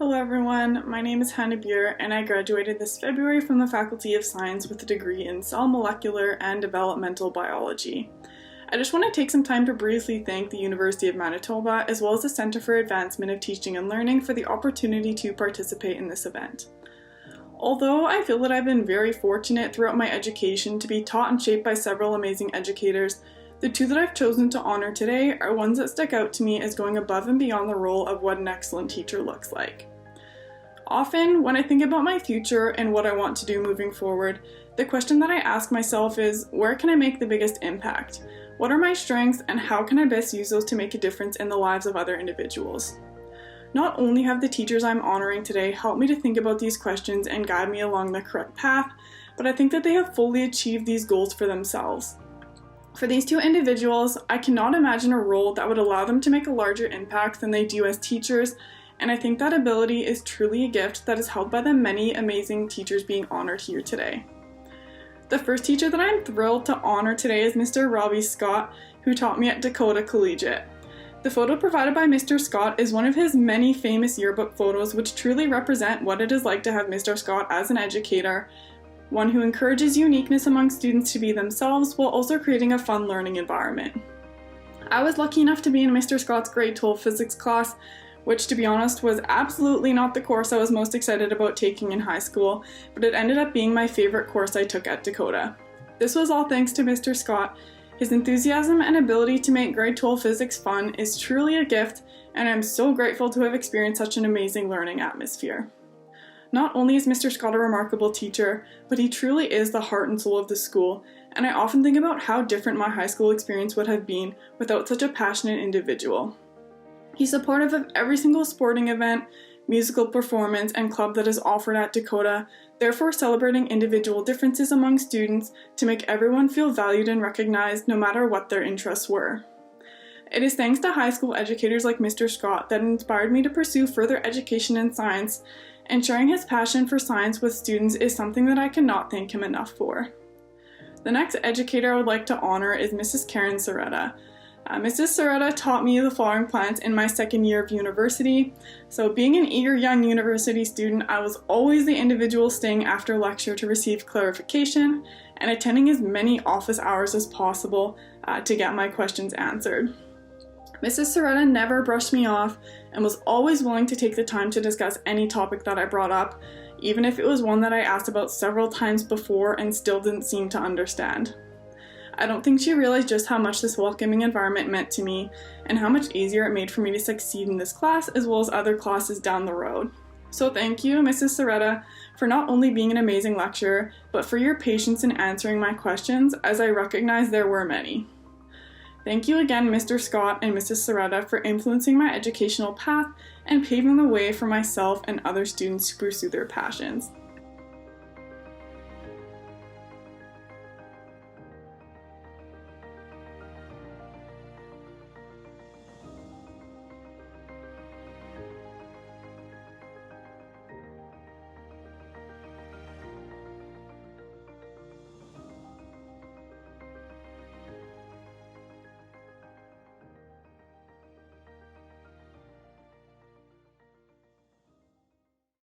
Hello everyone, my name is Hannah Buhr and I graduated this February from the Faculty of Science with a degree in Cell Molecular and Developmental Biology. I just want to take some time to briefly thank the University of Manitoba as well as the Centre for Advancement of Teaching and Learning for the opportunity to participate in this event. Although I feel that I've been very fortunate throughout my education to be taught and shaped by several amazing educators, the two that I've chosen to honor today are ones that stick out to me as going above and beyond the role of what an excellent teacher looks like. Often, when I think about my future and what I want to do moving forward, the question that I ask myself is, where can I make the biggest impact? What are my strengths and how can I best use those to make a difference in the lives of other individuals? Not only have the teachers I'm honoring today helped me to think about these questions and guide me along the correct path, but I think that they have fully achieved these goals for themselves. For these two individuals, I cannot imagine a role that would allow them to make a larger impact than they do as teachers, and I think that ability is truly a gift that is held by the many amazing teachers being honored here today. The first teacher that I'm thrilled to honor today is Mr. Robbie Scott, who taught me at Dakota Collegiate. The photo provided by Mr. Scott is one of his many famous yearbook photos which truly represent what it is like to have Mr. Scott as an educator, one who encourages uniqueness among students to be themselves while also creating a fun learning environment. I was lucky enough to be in Mr. Scott's grade 12 physics class, which to be honest was absolutely not the course I was most excited about taking in high school, but it ended up being my favorite course I took at Dakota. This was all thanks to Mr. Scott. His enthusiasm and ability to make grade 12 physics fun is truly a gift, and I'm so grateful to have experienced such an amazing learning atmosphere. Not only is Mr. Scott a remarkable teacher, but he truly is the heart and soul of the school, and I often think about how different my high school experience would have been without such a passionate individual. He's supportive of every single sporting event, musical performance, and club that is offered at Dakota, therefore celebrating individual differences among students to make everyone feel valued and recognized no matter what their interests were. It is thanks to high school educators like Mr. Scott that inspired me to pursue further education in science, and sharing his passion for science with students is something that I cannot thank him enough for. The next educator I would like to honor is Mrs. Sereda. Mrs. Sereda taught me the flowering plants in my second year of university. So being an eager young university student, I was always the individual staying after lecture to receive clarification and attending as many office hours as possible to get my questions answered. Mrs. Sereda never brushed me off and was always willing to take the time to discuss any topic that I brought up, even if it was one that I asked about several times before and still didn't seem to understand. I don't think she realized just how much this welcoming environment meant to me and how much easier it made for me to succeed in this class as well as other classes down the road. So thank you, Mrs. Sereda, for not only being an amazing lecturer, but for your patience in answering my questions, as I recognize there were many. Thank you again, Mr. Scott and Mrs. Sereda, for influencing my educational path and paving the way for myself and other students to pursue their passions.